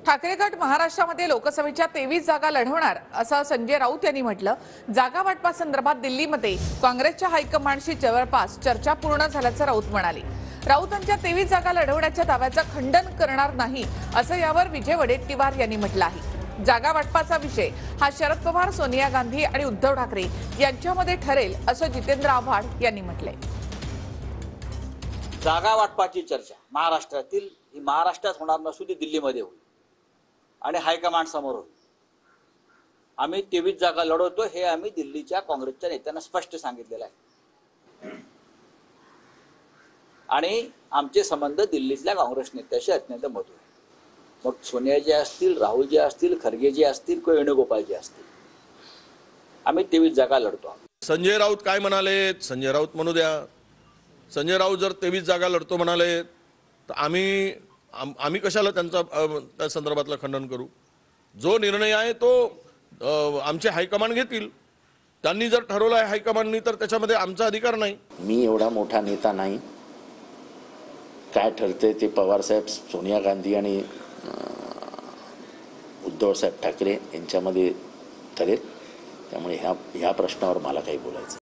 ठाकरे गट महाराष्ट्रामध्ये लोकसभेच्या 23 जागा लढवणार असं संजय राऊत यांनी म्हटलं। जागा वाटपासंदर्भात दिल्लीमध्ये काँग्रेसच्या हायकमांडशी जवळपास चर्चा पूर्ण झाल्याचं राऊत म्हणाले। राऊतांच्या 23 जागा लढवण्याच्या दाव्याचं खंडन करणार नाही असं यावर विजय वडेट्टीवार यांनी म्हटलं आहे। जागा वाटपाचा विषय हा शरद पवार, सोनिया गांधी आणि उद्धव ठाकरे यांच्यामध्ये ठरेल असं जितेंद्र आव्हाड यांनी म्हटलंय। जागा वाटपाची चर्चा महाराष्ट्रातील ही महाराष्ट्रात होणार नसून ती दिल्लीमध्ये होईल आणि हायकमांड समोर होईल। आम्ही 23 जागा लढवतो हे आम्ही दिल्लीच्या काँग्रेसच्या नेत्यांना स्पष्ट सांगितलेलं आहे आणि आमचे संबंध दिल्लीतल्या काँग्रेस नेत्याशी अत्यंत मधुर आहे। मग सोनियाजी असतील, राहुलजी असतील, खरगेजी असतील किंवा वेणुगोपालजी असतील, आम्ही 23 जागा लढतो। संजय राऊत काय म्हणाले? संजय राऊत म्हणू द्या। संजय राऊत जर 23 जागा लढतो म्हणाले तर आम्ही कशाला त्या संदर्भातलं खंडन करू? जो निर्णय आहे तो आमचे हायकमांड घेतील। त्यांनी जर ठरवलं आहे हायकमांडनी तर त्याच्यामध्ये आमचा अधिकार नाही। मी एवढा मोठा नेता नाही, काय ठरते ते पवार साहेब, सोनिया गांधी आणि उद्धव साहेब ठाकरे यांच्यामध्ये ठरेल। त्यामुळे ह्या प्रश्नावर मला काही बोलायचं